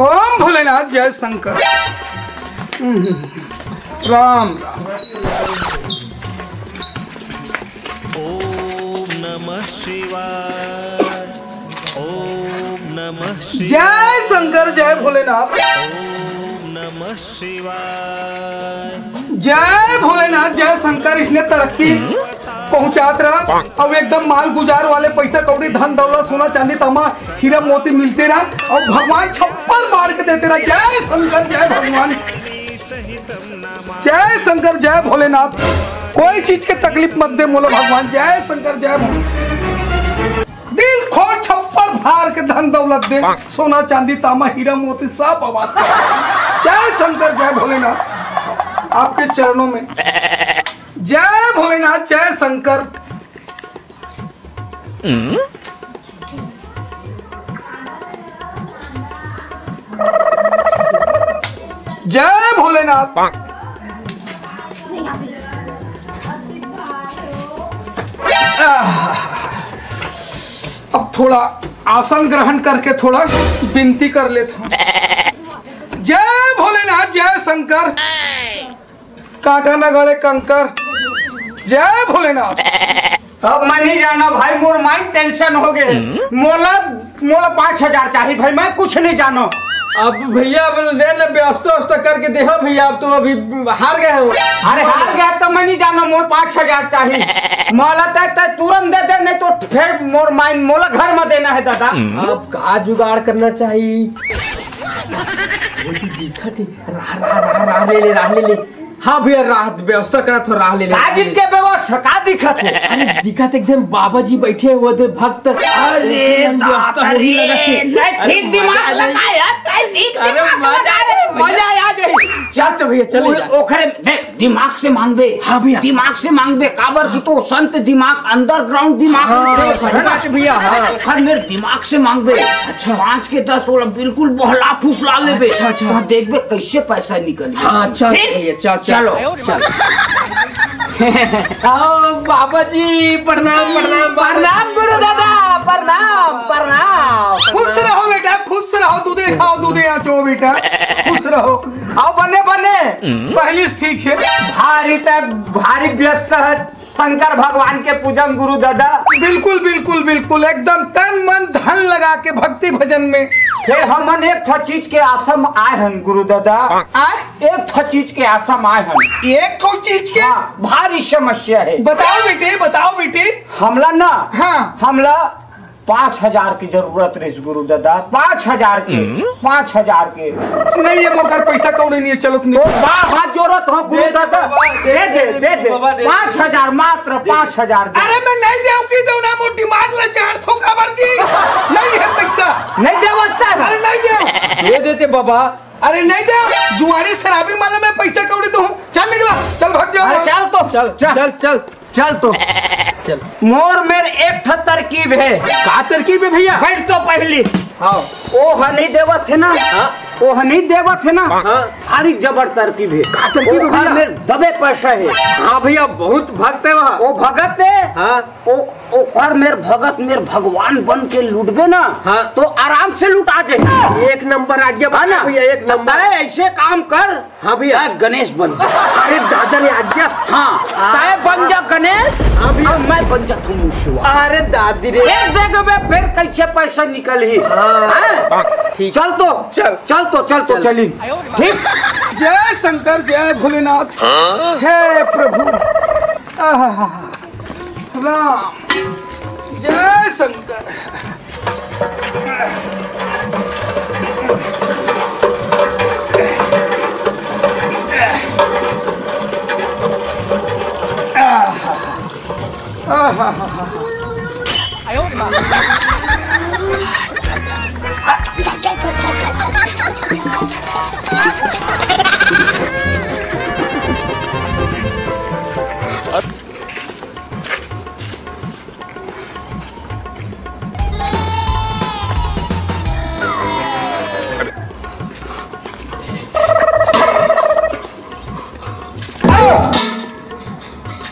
ओम भोलेनाथ जय शंकर। राम राम। ओम नमः शिवाय। ओम नमः शिवाय। जय शंकर जय भोलेनाथ। ओम नमः शिवाय। जय भोलेनाथ जय शंकर। इसने तरक्की पहुंचात रहा और एकदम माल गुजार वाले पैसा कौड़ी धन दौलत सोना चांदी तमा हीरा मोती मिलते रहा और भगवान छप्पर मार के देते रहा। जय शंकर जय भगवान। जय शंकर जय भोलेनाथ। कोई चीज के तकलीफ मत दे मोलो भगवान। जय शंकर जय भोलेनाथ। दिल खोल छप्पर भार के धन दौलत दे सोना चांदी तामा हीरा मोती सब आबाद कर। जय शंकर जय भोलेनाथ। आपके चरणों में जय भोलेनाथ जय शंकर। जय भोलेनाथ। अब थोड़ा आसन ग्रहण करके थोड़ा विनती कर लेता हूँ। जय भोलेनाथ जय शंकर। कांटा न गड़े कंकर। जय भोलेनाथ। अब मैं नहीं जाना भाई, मोर माइंड टेंशन हो गए। मोला मोला 5000 चाहिए भाई, मैं कुछ नहीं जानो। अब भैया व्यवस्था करके देखो भैया, अब तो अभी हार गए हो। अरे हार गया तो मैं नहीं जाना, मोर 5000 चाहिए। मोला तय तुरंत दे दे, नहीं तो फिर मोर माइंड मोला घर में देना है दादा। अब का जुगाड़ करना चाहिए। राह ले ले। हाँ भैया, राहत व्यवस्था करा तो राह ले ले। राजीव के व्यवस्था का दिखत है? अरे दिखत एकदम बाबा जी बैठे हुए थे भक्त। अरे व्यवस्था हो ही लगा से। ठीक दिमाग लगाया, ठीक मजा आ गई। चल तो भैया चले जा। ओखरे दिमाग से मांगबे। हाँ भैया दिमाग से मांगबे। काबर की तो संत दिमाग अंडरग्राउंड दिमाग भैया। हाँ मेरे दिमाग से मांगबे। अच्छा 5 के 10 वाला बिल्कुल बहला फुसला लेबे। अच्छा देखबे कैसे पैसा निकले। हाँ अच्छा भैया चलो चलो। बाबा जी प्रणाम प्रणाम प्रणाम गुरु दादा। प्रणाम प्रणाम। खुश रहो बेटा, खुश रहो। दूधे खाओ दूधे आचो बेटा, खुश रहो। आओ बने बने। पहले ठीक है। भारी व्यस्त है शंकर भगवान के पूजन गुरु दादा। बिल्कुल बिल्कुल बिल्कुल एकदम तन मन धन लगा के भक्ति भजन में। फिर हम एक था चीज के आसम आए हैं गुरु दादा। एक था चीज के आसम आए हैं। एक तो चीज के भारी समस्या है। बताओ बेटे बताओ बेटे। हमला ना हाँ हमला 5000 की जरूरत रही गुरु दादा। 5000 के 5000 के नहीं ये मौका पैसा कौन नहीं है। चलो तुम हाथ जरूरत हो गुरु दादा। दे दे 5000 मात्र 5000। अरे मैं नहीं जाऊंगी तो ना मोटी दिमाग लचाड़ थो खबर जी। नहीं है पैसा। नहीं व्यवस्था। अरे नहीं दे दे देते बाबा। अरे नहीं दे जुआरी शराबी माला में पैसा कौड़ी तो चल निकला। चल भाग जाओ। चल तो चल चल चल चल तो चल। मोर मेर एक तरकीब है। का तरकीब है भैया? बैठ तो पहली। हाँ ओ हनी देवत है ना। ओ हनी देवत है ना। सारी जबर तरकीब है। का तरकीब है भैया? मेरे दबे पैसा है। हाँ भैया बहुत भक्त है वहाँ। ओ भगत है। हाँ ओ कर मेर भगत मेर भगवान बन के लूटबे ना। हाँ तो आराम से लूटा जाए। एक नंबर आज्ञा ना भैया, एक नंबर। ऐसे काम कर। हाँ भैया गणेश बन जा। अरे दादा ने आज्ञा। हाँ तय बन जा गणेश। हाँ भैया मैं बन जा मूसुआ। अरे दादी रे एक जगह फिर कैसे पैसा निकल ही। ठीक। चल तो चल तो चली। ठीक। जय शंकर जय भोलेनाथ। हे प्रभु राम जय शंकर।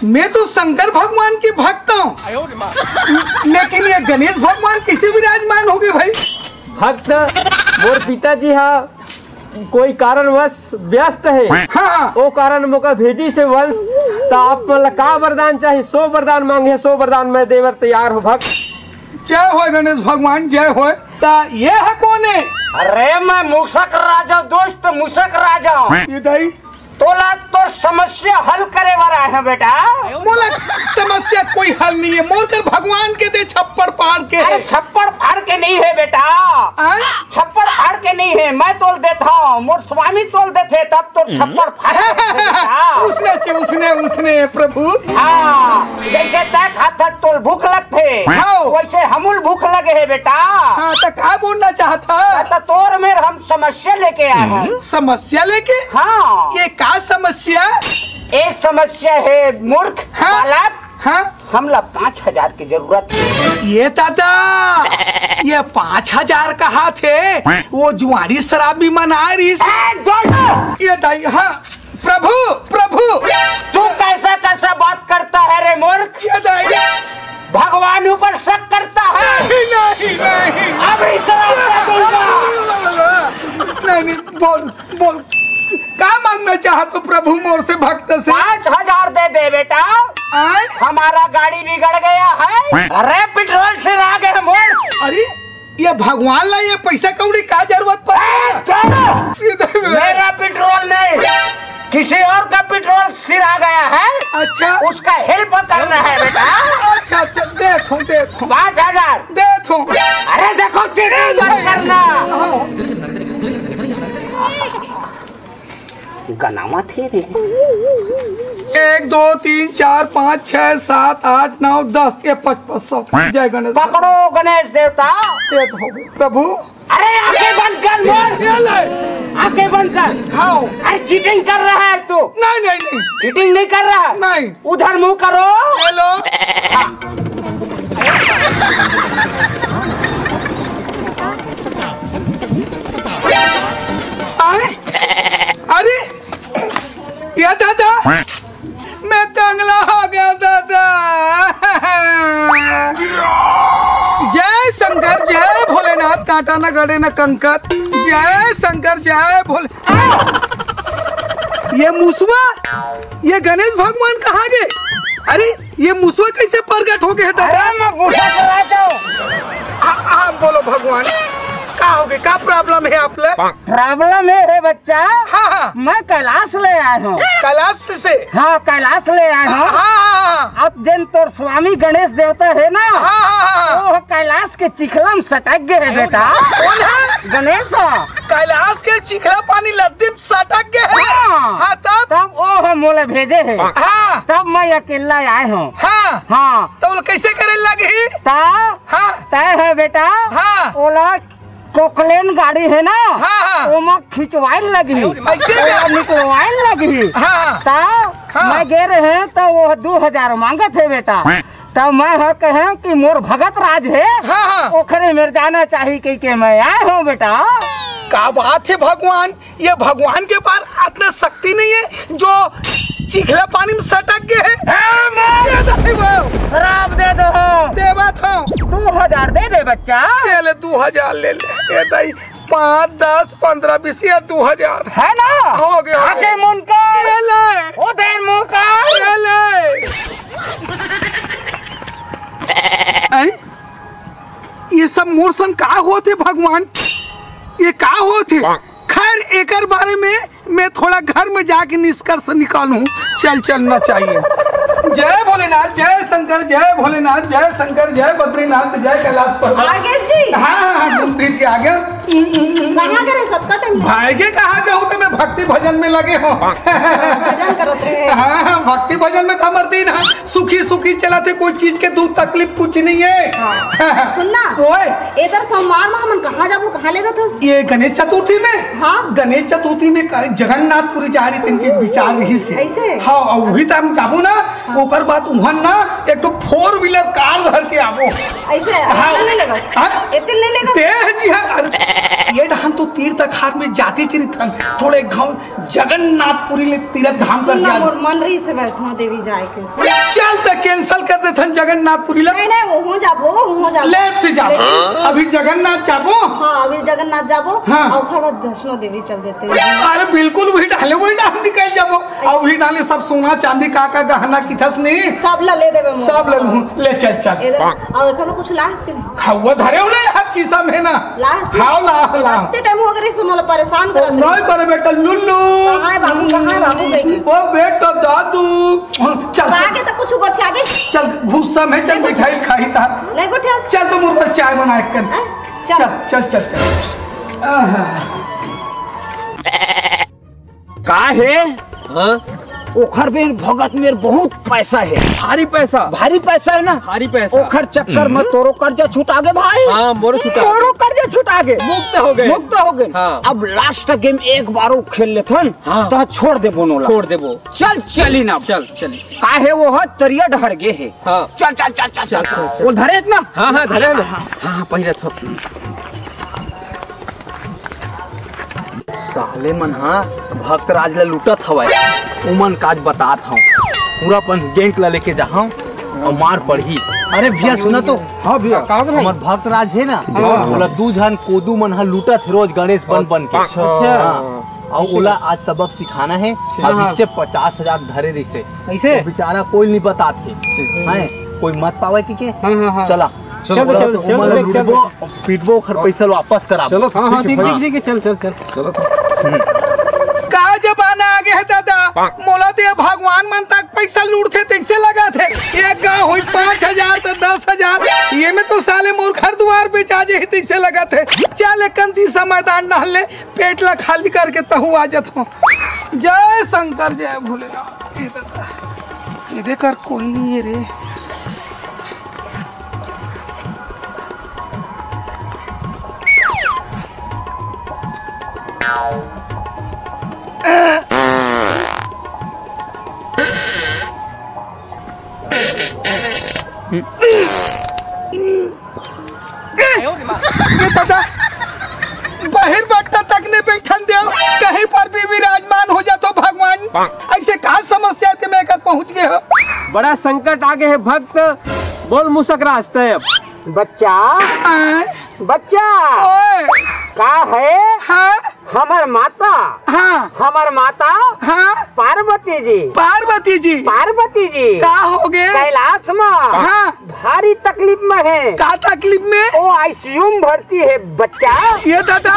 मैं तो शंकर भगवान की भक्त हूँ, लेकिन ये गणेश भगवान किसी विराजमान होंगे भाई। भक्त मोर पिताजी हाँ कोई कारणवश व्यस्त है। हाँ वो कारण मौका भेजी से वंश तो आप मतलब का वरदान चाहिए 100 वरदान मांगे 100 वरदान मैं देवर तैयार हो भक्त। जय हो गणेश भगवान जय हो। ता ये है कौन है? अरे मैं मूषक राजा दोस्त मूषक राजा हूँ। ये दाई तोला तो समस्या हल करे वाला है बेटा। मोला समस्या कोई हल नहीं है, मोरकर भगवान के दे छप्पड़ पाड़ के। अरे छप्पड़ फाड़ के नहीं है बेटा, छप्पड़ फाड़ के नहीं है, मैं तोल देता हूँ, मोर स्वामी तोल देते तब तो छप्पड़ फाड़ उसने प्रभु। हाँ जैसे तय खाता तोल भूख लगते वैसे हमूल भूख लगे है बेटा। हाँ तो क्या बोलना चाहता? तो तोर में हम समस्या लेके आए हैं। समस्या लेके? हाँ ये क्या समस्या? एक समस्या है मूर्ख बालक। हाँ हमला 5000 की जरूरत है। ये दादा ये 5000 कहा थे? वो जुआरी शराबी मना रही। ये दाई हाँ प्रभु प्रभु तू कैसा कैसा बात करता है रे मूर्ख? ये दाई भगवान ऊपर शक करता है? नहीं नहीं अभी शराब दे दूंगा। नहीं बोल बोल क्या मांगना चाहते प्रभु मोर से भक्त से? 5000 दे दे बेटा। हमारा गाड़ी बिगड़ गया है। अरे पेट्रोल से आ गए मोर। अरे ये भगवान ला ये पैसा कौड़ी का जरूरत पड़? मेरा पेट्रोल नहीं किसी और का पेट्रोल सिर आ गया है। अच्छा उसका हेल्प करना है बेटा। अच्छा अच्छा देखो 5000 देखो। अरे देखो करना गनावा थे रे। 1 2 3 4 5 6 7 8 9 10 ये 5500। जय गणेश। पकड़ो गणेश देवता। प्रभु अरे आंखें बंद कर मोर, आंखें बंद कर। हाँ अरे चीटिंग कर रहा है तू। नहीं नहीं नहीं चीटिंग नहीं कर रहा। नहीं उधर मुंह करो। हेलो अरे या दादा मैं कंगला हो गया दादा। जय शंकर जय भोलेनाथ कांटा न गड़े न कंकर। जय शंकर जय भोले। ये मुसवा ये गणेश भगवान कहाँ गए? अरे ये मुसवा कैसे प्रकट हो गए दादा? मैं पूछा चला दो। बोलो भगवान क्या हो गए? क्या प्रॉब्लम है आप लोग? प्रॉब्लम है बच्चा। हाँ मैं कैलाश ले आया हूँ। कैलाश से? हाँ कैलाश ले आया हूँ। हाँ अब जिन तोर स्वामी गणेश देवता है ना वो कैलाश के चिखला में सटक गए है बेटा। कौन है? गणेश। कैलाश के चिखला पानी लद्दी में सटक गए। हाँ तब वो मोले भेजे है। हाँ तब मैं अकेला आया हूँ। हाँ हाँ तो कैसे करे लगी? हाँ तय है बेटा। हाँ ओला कोकलेन गाड़ी है ना। हाँ ओमा खिंचवाई लगी निकलवाई लगी। हाँ मैं गे रहे हैं तो वो 2000 मांगत है बेटा। तब मैं कहे कि मोर भगत राज है। हाँ ओखरे मेरे जाना चाहिए कि मैं आया हूँ बेटा। क्या बात है भगवान, ये भगवान के पास इतना शक्ति नहीं है जो चिखला पानी में सटक गए है। शराब दे दो। देवा था 2000 दे दे बच्चा। ले 2000 ले ले 5 10 15 20 या 2000 है ना। हो गया। आके मुंह का ले ओ देर मुंह का ले। ये सब मोरसन का होते भगवान? ये का होते? खैर एक बारे में मैं थोड़ा घर में जाके निष्कर्ष निकालूं चलना चाहिए। जय भोलेनाथ जय शंकर जय भोलेनाथ जय शंकर जय बद्रीनाथ जय कैलाश पर्वत। आगेश जी। हाँ गुरप्रीत के आगे कहाँ करे सबका टाइम भाईगे कहाँ के होते? मैं भक्ति भजन में लगे हो। भजन करत रहे। हाँ भक्ति भजन में था मरती ना सुखी सुखी चला थे, कोई चीज के दुख तकलीफ कुछ नहीं है। सुनना ओए इधर सोमवार में हम कहाँ जाबो कहाँ लेगा था? ये गणेश चतुर्थी में। हाँ गणेश चतुर्थी में जगन्नाथपुरी जा रही थी विचार रही से। ऐसे? हाँ वही तो हम जाबू ना। ओकर बाद उहन ना एक तो 4 व्हीलर कार धर के आबो। ऐसे हाँ। नहीं लेगा। हाँ? इतने नहीं लेगा। तेज जी हाँ ये हम तो तीर्थ खार में जाते चरिथन थोड़े गाँव जगन्नाथपुरी ले तीर्थ धाम कर सुनना दिया। मोर मन रही से वैष्णो देवी जाए के चल तो कैंसल कर देथन जगन्नाथपुरी ले। नहीं नहीं वो जाबो लेट से जाबो अभी जगन्नाथ जाबो। हाँ अभी जगन्नाथ जाबो हाँ। और खबर वैष्णो देवी चल देते हैं। अरे बिल्कुल वही डाले निकल जाबो और वही डाले सब सोना चांदी का गहना किथस नहीं सब ला ले देबे मोर। सब ले लूं ले चल इधर और एखनो कुछ लास के नहीं खावा धरे होले हर चीज सब है ना लास खाओ ला इतने टाइम हो गए सुनो परेशान करत रही। नहीं करे बेटा लुल्लू कहां है बाबू गई ओ बेटा दादू चल आगे तो कुछ गोठियाबे चल गुस्सा में चल मिठाई खाई था नहीं गोठिया चल तो मुझ पर चाय बना कर चल चल चल चल का है ओखर में भगत में बहुत पैसा है, भारी पैसा भारी पैसा है ना। भारी पैसा ओखर चक्कर में तोरो कर्जा छुटा गए भाई। हाँ मोरो छुटा तोरो कर्जा छुटा गए, मुक्त हो गए। मुक्त हो गए। हाँ। अब लास्ट गेम एक बार वो खेल लेथन हाँ। तो छोड़ दे बोनोला छोड़ दे वो चल चली ना चल चल का है वो है तरिया ढहर गे है। हाँ। चल चल चल चल चल चल। वो धरे ना। हाँ हाँ धरे ना हाँ पहले तो साले मन हाँ भक्त राज ला लूटत हवाई उमन काज बतात हूँ पूरा पन गैंग ला लेके जाऊँ और मार पड़ी। अरे भैया सुना तो हाँ भैया हमार भक्त राज है ना बोला दू जन कोदू मन हा लूटत है रोज गणेश बन के। अच्छा। और ओला आज सबक सिखाना है नीचे 50,000 धरे रही ऐसे बेचारा कोई नहीं बताते हैं कोई मत पावे की चला पीटबो खर पैसा वापस करा। चलो ठीक है चल चल चल चलो का जमाना आ गया है दादा मोला दे भगवान मन तक पैसा लूटते तैसे लगा थे एक गाँव हुई 5,000 तो 10,000 ये में तो साले मोर घर द्वार पे जाजे तैसे लगा थे। चल कंती सा मैदान नहल ले पेट ला खाली करके तहु आ जात हूँ। जय शंकर जय भोलेनाथ। ये देकर कोई नहीं है रे दादा बाहर बट्टा तक ने बैठन दे कहीं पर भी विराजमान हो जा तो भगवान ऐसे कहा समस्या के मैं कर पहुंच गए हो। बड़ा संकट आगे है भक्त बोल मुसक रास्ते अब बच्चा बच्चा ओए का है हाँ हमार माता हाँ हमार माता हाँ पार्वती जी पार्वती जी का हो गए कैलाश में हाँ भारी तकलीफ में है। का तकलीफ में वो आईसीयू में भर्ती है बच्चा। ये दादा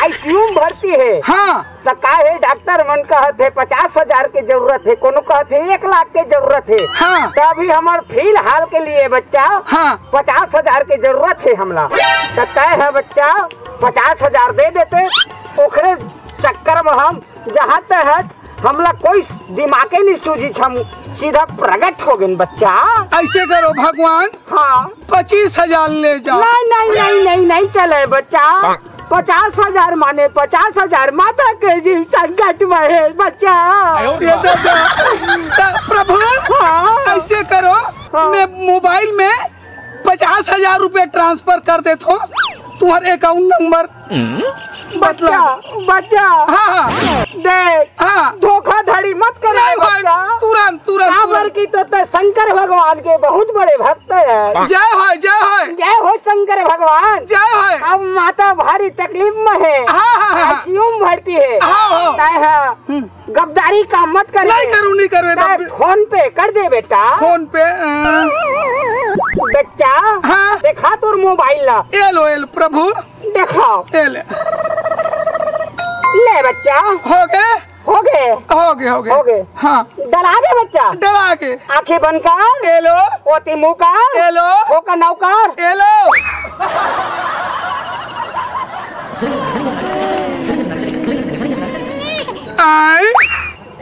आईसीयू में भर्ती है। हाँ तो का है डॉक्टर मन कहते है 50,000 की जरूरत है कोनो कहते है 1 लाख की जरूरत है। हाँ तो अभी हमार फिलहाल के लिए बच्चा हाँ 50,000 की जरूरत है हमला तो तय है बच्चा 50,000 दे देते ओखरे चक्कर में हम जहाँ तक हमला कोई दिमागे नहीं सूझी हम सीधा प्रकट हो गए बच्चा। ऐसे करो भगवान हाँ 25,000 ले जाओ। नहीं चले बच्चा 50,000 माने 50,000 माता के जीव संकट में है बच्चा। ये दादा प्रभु हाँ। ऐसे करो मैं मोबाइल में 50,000 रुपए ट्रांसफर कर देता हूँ तुम्हारे अकाउंट नंबर बच्चा बच्चा हाँ देख हाँ धोखाधड़ी मत कर बच्चा। तुरंत काबर की तो शंकर भगवान के बहुत बड़े भक्त है। जय हो जय हो शंकर भगवान जय हो। अब माता भारी तकलीफ में है हाँ आईसीयू में भर्ती है। हाँ गद्दारी का मत कर नहीं करूँ फोन पे कर दे बेटा फोन पे बच्चा हाँ देखा तोर मोबाइल ला एल प्रभु देखा एल ले बच्चा हो गए हाँ डरा दे बच्चा डरा के आंखें बंद कर एलो ओती मुंह कर एलो ओका नौकर एलो आई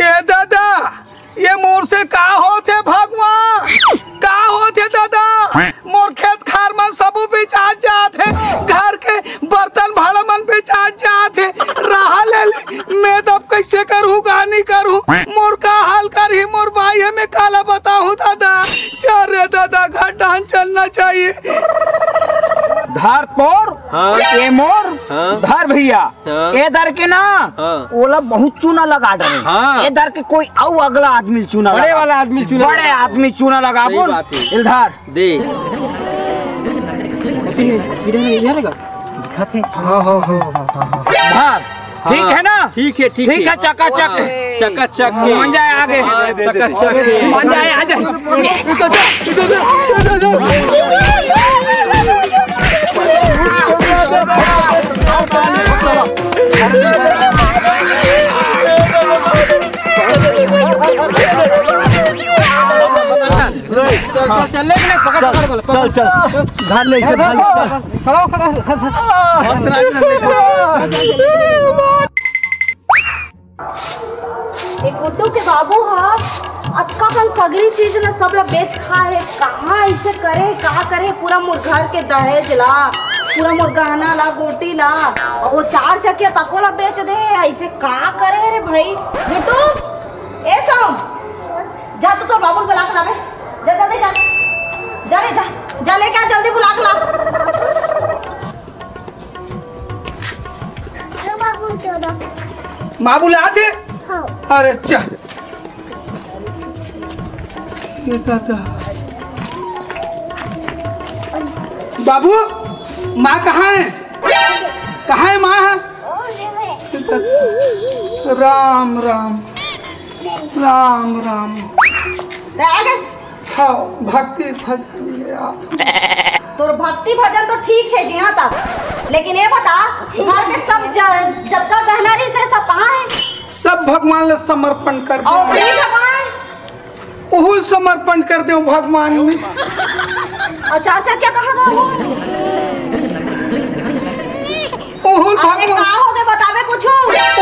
ए दादा ये मोर से का होते भगवान का होते दादा मोर खेत खार में सब बेचा जाते घर के बर्तन भाड़ा मन बेचा जाते रहा ले मैं तब कैसे करूँ का नहीं करूँ मोर का हाल कर ही मोर भाई है मैं काला बताऊँ दादा चल रे दादा घर डान चलना चाहिए धार तोर हाँ ये मोर हाँ। धर भैया हाँ। ए दर के ना हाँ। ओला बहुत चूना लगा डरे हाँ। ए दर के कोई और अगला आदमी चूना बड़े लगा। वाला आदमी चूना बड़े लगा। आदमी चूना लगा सही बोल बात है। इधर दे धर ठीक है ना ठीक है ठीक है चकाचक चकाचक मान जाए आगे चकाचक मान जाए आ जाए चल चल चल घर ले इसे एक गुड्डू के बाबू हा अक्का कन सगरी चीज ना सब ला बेच खा है। कहाँ ऐसे करे का करे पूरा मोर घर के दहेज ला पूरा मोर गहना ला गोटी ला और वो 4 चकिया तको ला बेच दे। ऐसे का करे रे भाई। गुड्डू ए सोम जा तो बाबू बुला के लावे जा जल्दी जा जा रे जा जा लेके आ जल्दी बुला के ला। माँ बुला थे अरे चा ये दादा बाबू माँ कहाँ है माँ है? राम राम राम राम खाओ भक्ति भजन ले आओ। तो भक्ति भजन तो ठीक है जी हाँ तक, लेकिन ये बता घर के सब जगह गहना रही से सब कहाँ है? सब भगवान ले समर्पण कर दो। और फ्रिज कहाँ है? ओहुल समर्पण कर दो भगवान में। और 4 चकिया कहाँ गए वो? ओहुल अरे भगवान कहाँ हो गए बतावे कुछ?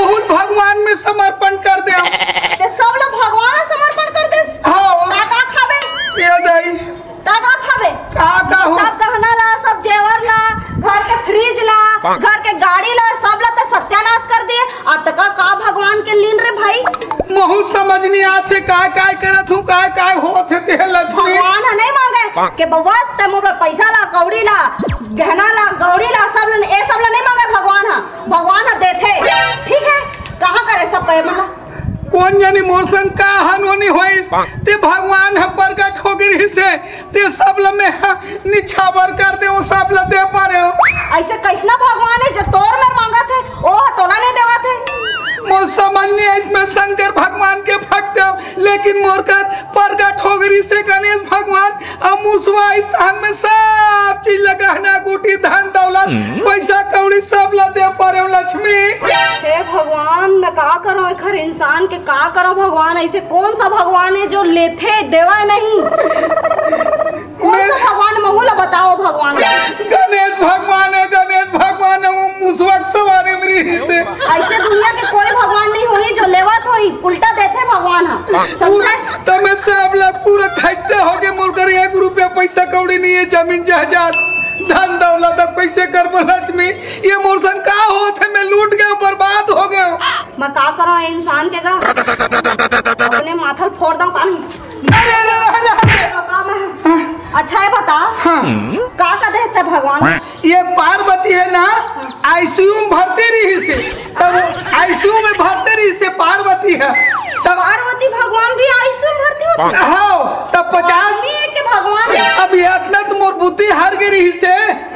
ओहुल भगवान में समर्पण कर दो। ते सब लोग भगवान समर्पण कर दे। हाँ का खावे? ये दाई का खावे? का हो सब गहना ला, सब जेवर ला, घर के फ्रिज ला, घर के गाड़ी ला, सब ला तो सत्यानाश कर दिए। अब तक का भगवान के लीन रे भाई। महू समझ नहीं आते काय करत हूँ काय होत है ते लक्ष्मी। भगवान है नहीं मांगे के बवास ते मोर पैसा ला, कौड़ी ला, गहना ला, गौड़ी ला, सब ए सब ला नहीं मांगे भगवान हा। भगवान हा देथे ठीक है। कहाँ करे सब पे मला कौन जानी मोरसन का हनोनी होई ते भगवान है प्रकट हो गई से ते सब ल में निछावर कर दे वो सब ल दे पारे हो। ऐसे कैसना भगवान है जो तोर में मांगा थे ओ तोला नहीं देवा थे। मोर समझ नहीं है इसमें शंकर भगवान के भक्त हो, लेकिन मोरकर प्रकट हो गई से गणेश भगवान और मुसवा स्थान में सब चीज लगहना गुटी धन दौलत पैसा कौड़ी सब ल दे पारे हो लक्ष्मी। हे भगवान मैं का करो खर इंसान के का करो भगवान। ऐसे कौन सा भगवान है जो लेथे देवा नहीं? कौन सा भगवान महूला बताओ भगवान। गणेश भगवान है वो मुसवक सवारी मेरी से। ऐसे दुनिया के कोई भगवान नहीं होई जो लेवत होई उल्टा देते भगवान हा। समझे? तो मैं सब लोग पूरा खरीदते हो गए मुलकर 1 रुपया पैसा कौड़ी नहीं है जमीन जायदाद धन दौलत कैसे कर लक्ष्मी। ये मोरसन का होते मैं लूट गया बर्बाद हो गया। मैं का करो इंसान के गा अपने माथा फोड़ दूं का नहीं। अच्छा है बता का देते भगवान। ये पार्वती है ना आईसीयू में भर्ती रही से तब आईसीयू में भर्ती रही से पार्वती है तब पार्वती भगवान भी आईसीयू में भर्ती होती है। हाँ तब 50 के भगवान अब ये इतना तो मोर बुद्धि हार गई से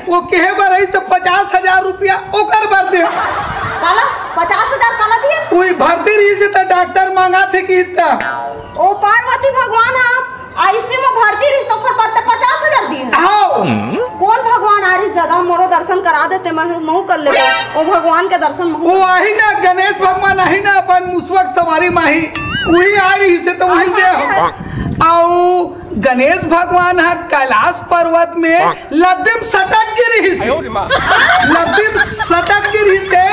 वो कहे बार रही तो 50,000 रुपया ओकर भर दे। काला 50,000 काला दिए कोई भर्ती रही से तो डॉक्टर मांगा थे कि इतना ओ पार्वती भगवान आप आईसीयू में भर्ती रही तो 50,000 दिए। हाँ कौन भगवान आ रही दादा मोरो दर्शन करा देते मैं महू कर लेते वो भगवान के दर्शन महू। वो आई ना गणेश भगवान आई ना अपन मुसवक सवारी माही वही आ रही से तो वही दे। आओ गणेश भगवान है कैलाश पर्वत में लद्दिम सटक गिरी से लद्दिम सटक गिरी से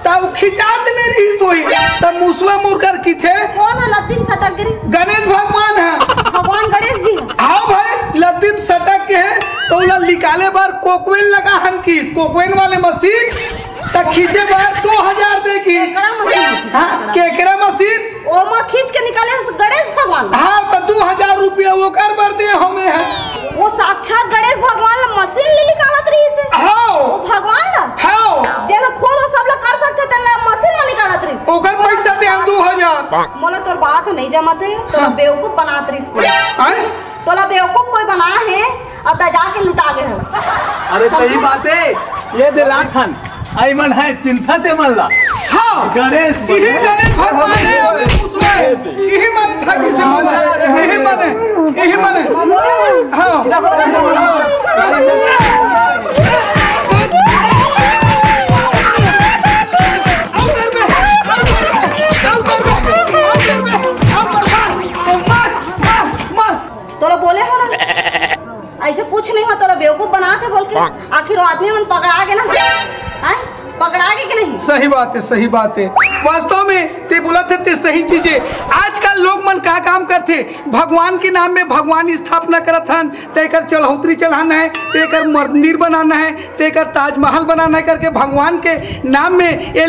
तब खिंचात नहीं रही सोई तब मुसवा मुरकर की थे। कौन है लद्दिम सटक गिरी? गणेश भगवान है। भगवान गणेश जी। हाँ भाई लद्दिम सटक के है तो निकाले बार कोकवेन लगा हन की कोकवेन वाले मशीन तक खींचे बार 2000 देगी। केकरा मशीन ओ मां खींच के निकाले गणेश भगवान। हाँ तो 2000 रुपया वो कर बर दे हमें है। वो साक्षात गणेश भगवान मशीन ले निकालत रही से। हाँ वो भगवान ला हाँ जे मोला तोर बात नहीं जमत है, तोला बेवकूफ बनात रही स्कूल। तोला बेवकूफ कोई बना है और ता जाके लुटा गए हस। अरे सही बात है, ये दिलाखन आई मन है चिंता से मन ला। हाँ गणेश यही गणेश भगवान है, अभी उसमें यही मन था, किसी मन है, यही मन है, यही मन है। हाँ तोला बोले हो ना ऐसे कुछ नहीं हो, तोला बेवकूफ बना थे बोल के आखिर वो आदमी मन पकड़ा के ना, हैं पकड़ा के कि नहीं? सही बात है, सही बात है। वास्तव में ते बोला थे ते सही चीजें। आजकल लोग मन का काम करते, भगवान के नाम में भगवान स्थापना करत हन, तेकर चढ़ौतरी चढ़ाना है, तेकर मंदिर बनाना है, तेकर ताजमहल बनाना है करके भगवान के नाम में ये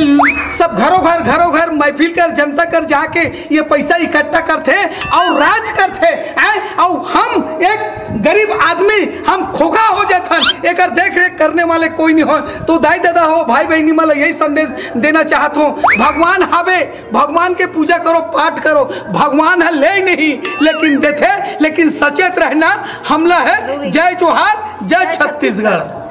सब घरों घर महफिल कर जनता कर जाके ये पैसा इकट्ठा करते और राज करते हैं। और हम एक गरीब आदमी हम खोखा हो जाते हैं, एक देख रेख करने वाले कोई नहीं हो। तो दाई दादा हो, भाई बहनी मला यही संदेश देना चाहता हूँ, भगवान हावे, भगवान के पूजा करो, पाठ करो, भगवान है ले नहीं लेकिन देते, लेकिन सचेत रहना। हमला है। जय जोहार, जय छत्तीसगढ़।